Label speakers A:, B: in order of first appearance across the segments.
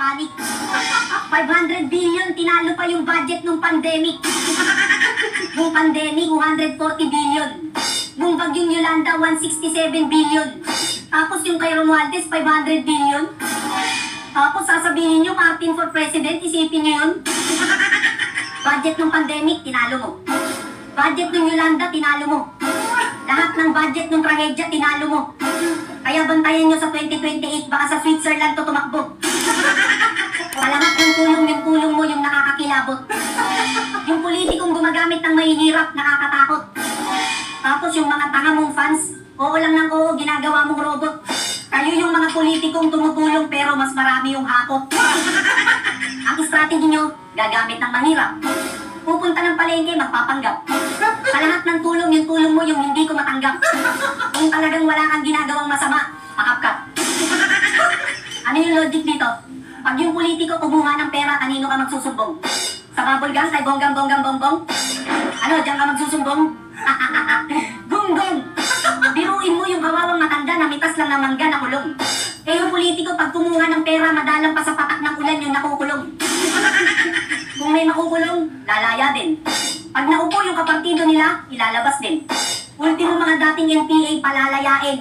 A: panic. 500 billion, tinalo pa yung budget nung pandemic. Nung pandemic, 240 billion. Nung bagyong Yolanda, 167 billion. Tapos yung kay Romualdez, 500 billion. Tapos sasabihin nyo, Martin for President, isipin nyo yun. Budget ng pandemic, tinalo mo. Budget ng Yolanda, tinalo mo. Lahat ng budget ng trahedya, tinalo mo. Kaya bantayan nyo sa 2028, baka sa Switzerland to tumakbo. Palahat ng tulong mo yung nakakakilabot. Yung politikong gumagamit ng mahihirap, nakakatakot. Tapos yung mga tanga mong fans, oo lang ng oo, ginagawa mong robot. Kayo yung mga politikong tumutulong pero mas marami yung hakot. Ang strategy nyo, gagamit ng mahirap. Pupunta ng palengke, magpapanggap. Sa lahat ng tulong, yung tulong mo yung hindi ko matanggap. Kung talagang wala kang ginagawang masama, pakapkap. Ano yung logic dito? Pag yung politiko kumuha ng pera, kanino ka magsusumbong? Sa bubble gang, kay bonggam-bonggam-bongbong? Ano, diyan ka magsusumbong? Gunggong! Biruin mo yung kawawang matanda na mitas lang ng mangga na kulong. Eh yung politiko, pag kumuha ng pera, madalang pa sa patak ng ulan yung nakukulong. Kung may makukulong, lalaya din. Pag naupo yung kapartido nila, ilalabas din. Ultimo mga dating NPA, palalayain.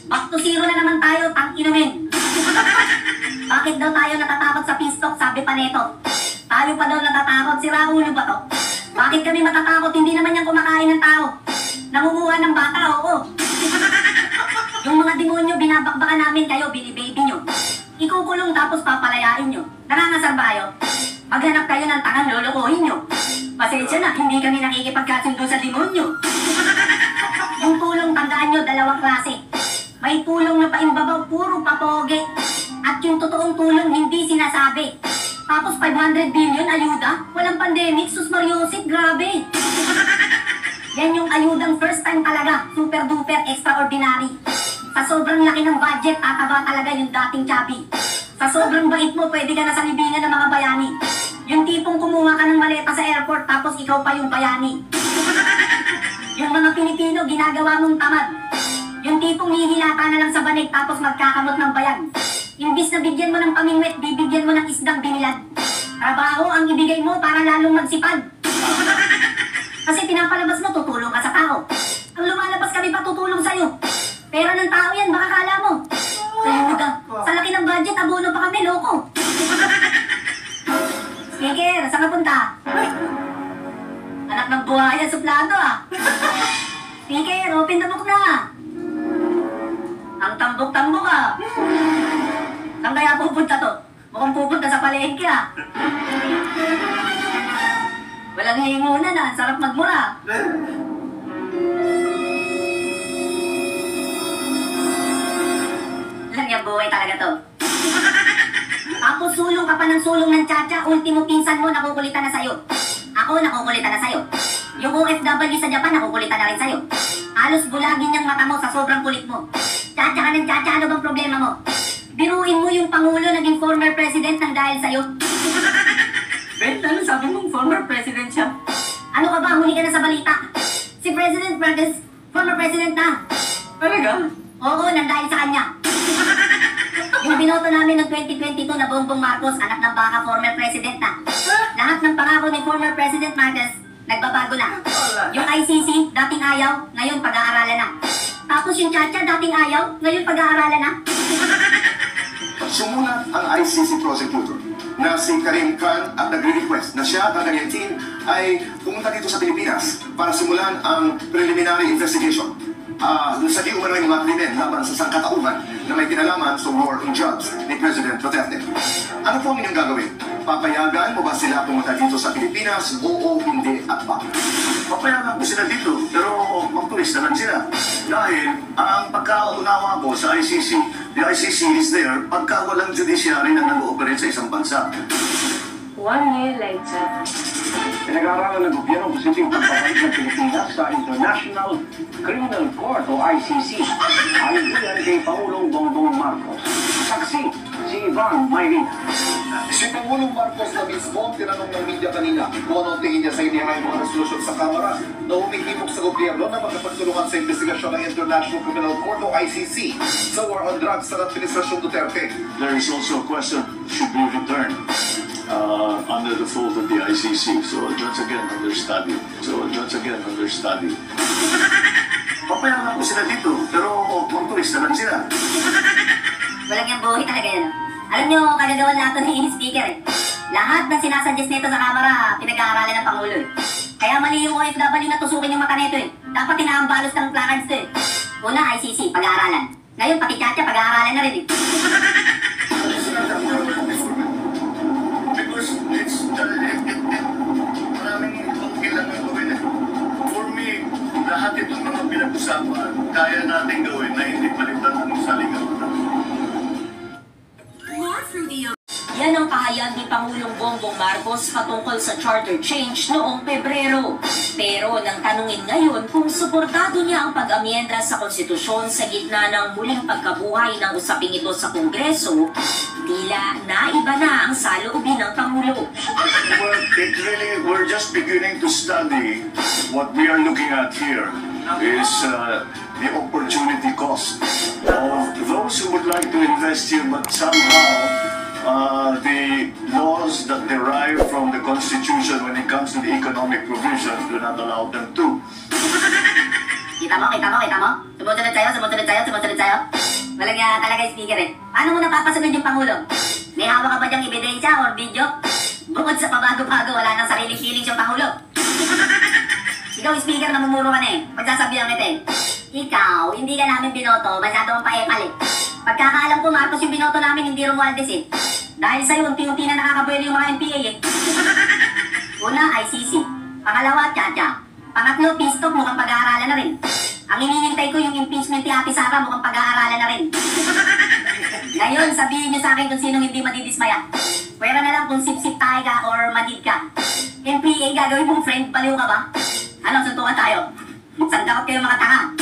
A: Back to zero na naman tayo, tang-inumin. Bakit daw tayo natatakot sa pistok, sabi pa neto? Tayo pa daw natatakot, sira ulo ba to? Bakit kami matatakot, hindi naman yan kumakain ng tao? Nangunguha ng bata, oo. Yung mga demonyo, binabakbakan namin kayo, binibaby nyo. Ikukulong tapos papalayain nyo. Nangangasar ba kayo? Maghanap kayo ng tangang lolokohin nyo. Pasensya na, hindi kami nakikipagkasundo sa demonyo. Yung tulong, tandaan nyo, dalawang klase. May tulong na paimbabaw, puro papoge. At yung totoong tulong, hindi sinasabi. Tapos 500 billion, ayuda? Walang pandemic, sus Mariosip, grabe. Yan yung ayudang first time talaga, super duper extraordinary. Sa sobrang laki ng budget, tataba talaga yung dating chubby. Sa sobrang bait mo, pwede ka na sa libingan ng mga bayani. Yung tipong kumuha ka ng maleta sa airport, tapos ikaw pa yung bayani. Yung mga Pilipino, ginagawa mong tamad. Yung tipong hihilata na lang sa banig, tapos magkakamot ng bayan. Imbis na bigyan mo ng pamingwet, bibigyan mo ng isdang binilad. Trabaho ang ibigay mo para lalong magsipag. Kasi pinapalabas mo, tutulong ka sa tao. Ang lumalabas kami pa tutulong sa'yo. Pera ng tao yan, baka kala mo. Ayuda, sa laki ng budget, abono pa kami, loko. Speaker, saan ka punta? Anak ng buhaya, suplado ah. Speaker, open the book na. Ang tambok-tambok ah. Saan kaya pupunta to? Mukhang pupunta sa palengke ah. Walang hihingunan ah, sarap magmura. Lang yung buhay talaga to. Tapos sulong ka pa ng sulong ng tsa-tsa, ultimo pinsan mo nakukulitan na sa'yo. Ako nakukulitan na sa'yo. Yung OFW sa Japan nakukulitan na rin sa'yo. Halos bulagin niyang mata mo sa sobrang kulit mo. Tsa-tsa ka ng tsa-tsa, ano bang problema mo? Biruin mo yung Pangulo naging former president ng dahil sa'yo. Ben, ano sabi mong former president siya? Ano ka ba? Huli ka na sa balita. Si President Marcos, former president na. Talaga? Oo, nang dahil sa kanya. Yung binoto namin noong 2022 na Bongbong Marcos, anak ng baka, former president na. Lahat ng pangako ni former President Marcos, nagbabago na. Yung ICC, dating ayaw, ngayon pag-aaralan na. Tapos yung Chacha, dating ayaw, ngayon pag-aaralan na.
B: Sumulat ang ICC prosecutor na si Karim Khan at nagre-request na siya at ang kanyang team ay pumunta dito sa Pilipinas para simulan ang preliminary investigation sa di umano'y mga krimen laban sa sangkatauhan na may kinalaman sa war on drugs ni President Duterte. Ano po ang inyong gagawin? Papayagan mo ba sila pumunta dito sa Pilipinas? Oo, hindi at bakit?
C: Papayagan ko sila dito, pero magturista lang sila. Dahil ang pagkaunawa ko sa ICC, the ICC is there pagka walang judiciary na nag-ooperate sa isang bansa.
D: 1 year later.
C: Pinag-aaralan ng gobyerno ang posibleng pagbabalik ng Pilipinas sa International Criminal Court o ICC. Ayon yan kay Pangulong Bongbong Marcos. Saksi si Ivan Mayrina.
B: Si Pangulong Marcos na mismo, tinanong ng media kanina kung ano ang tingin niya sa inihayang mga resolusyon sa Kamara na humihimok sa gobyerno na magkapagtulungan sa investigasyon ng International Criminal Court o ICC sa war on drugs sa Administrasyon Duterte.
C: There is also a question, should be returned under the fold of the ICC. So once again, under study. Papayaan na po sila dito, pero mag-tourist na lang sila.
A: Walang yung buhay talaga yan. Alam nyo, kagagawan natin ni speaker eh. Lahat ng sinasuggest nito sa Kamara, pinag-aaralan ng Pangulo eh. Kaya mali yung OFW na tusukin yung mata nito eh. Dapat tinaambalos ng placards to eh. Una, ICC, pag-aaralan. Ngayon, pati Chacha, pag-aaralan na rin eh.
C: Because it's maraming ibang kailangan gawin eh. For me, lahat itong mga pinag-usapan, kaya natin gawin na hindi palitan ng salingan.
E: Yan ang pahayag ni Pangulong Bongbong Marcos patungkol sa charter change noong Pebrero. Pero nang tanungin ngayon kung suportado niya ang pag-amyenda sa konstitusyon sa gitna ng muling pagkabuhay ng usaping ito sa Kongreso, tila naiba na ang saloobin ng Pangulo.
C: Well, we're just beginning to study what we are looking at here is the opportunity cost of those who would like to invest here but somehow the laws that derive from the Constitution when it comes to the economic provisions do not allow them to.
A: Kita mo? Sumusunod sa'yo. Walang talaga yung speaker eh. Paano mo napapasunod yung Pangulo? May hawak ka ba diyang ebidensya or video? Bukod sa pabago-bago, wala nang sariling feelings yung Pangulo. Ikaw, speaker, namumuro ka na eh. Pagsasabihan kita eh. Ikaw, hindi ka namin binoto, masyado ang paekal eh. Pagkakaalam ko, Marcos, yung binoto namin, hindi Romualdez eh. Dahil sa'yo, unti-unti na nakakabuelo yung mga NPA eh. Una, ICC. Pangalawa, Chacha. Pangatlo, Pistok, mukhang pag-aaralan na rin. Ang hinihintay ko yung impeachment ni Ate Sara, mukhang pag-aaralan na rin. Ngayon, sabihin niyo sa akin kung sinong hindi madidismaya. Pwera na lang kung sip-sip tayo ka or madid ka. NPA, gagawin mong friend, baliw ka ba? Ano, suntukan tayo? Sandakot kayo mga tanga.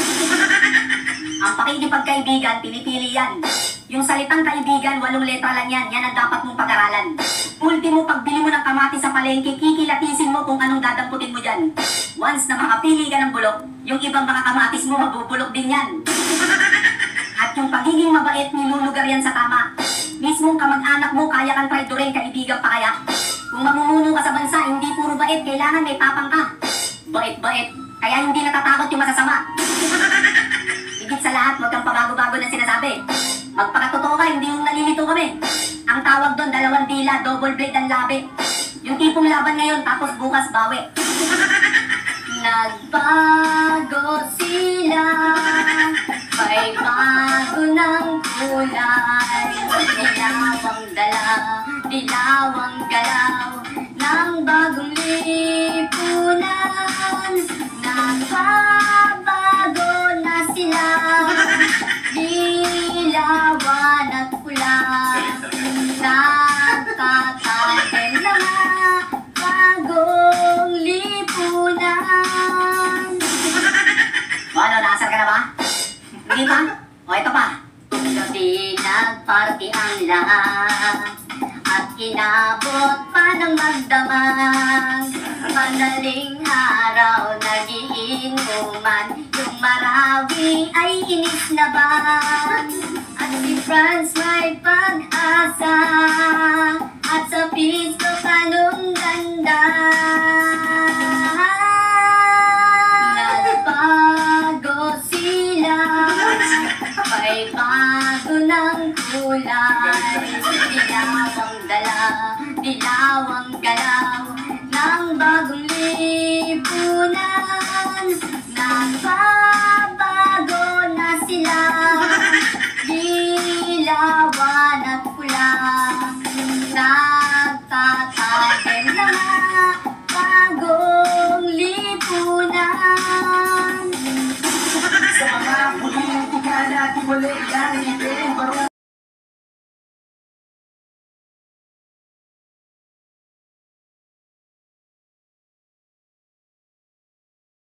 A: Ang pakikipagkaibigan, pinipili yan. Yung salitang kaibigan, 8 letra lang yan. Yan ang dapat mong pag-aralan. Ultimo, pagbili mo ng kamatis sa palengke, kikilatisin mo kung anong dadamputin mo dyan. Once na makapili ka ng bulok, yung ibang mga kamatis mo, mabubulok din yan. At yung pagiging mabait, nilulugar yan sa tama. Mismong kamag-anak mo, kaya kang traidorin, kaibigan pa kaya. Kung mamumuno ka sa bansa, hindi puro bait, kailangan may tapang ka. Bait-bait, kaya hindi natatakot yung masasama. Higit sa lahat, huwag kang pabago-bago na sinasabi. Magpakatotoo ka, hindi yung nalilito kami. Ang tawag doon, 2 dila, double blade ang labi. Yung tipong laban ngayon, tapos bukas bawi. Nagbago sila, may bago ng kulay. Dilawang dala, dilawang galaw, ng bagong lipunan. Nagbabago na sila, dilawan at kulay. Nagtatagal na nga, bagong lipunan. Ano, naasar ka na ba? Hindi pa? O, ito pa. Gabi nagparty ang lahat at inabot pa ng magdamag. Madaling araw nagiinuman, yung Marawi ay inis na ba? At si France may pag-asa, at sa pisto kanong ganda. Nagbago sila, may bago ng kulay. Dilawang dala, dilawang gala,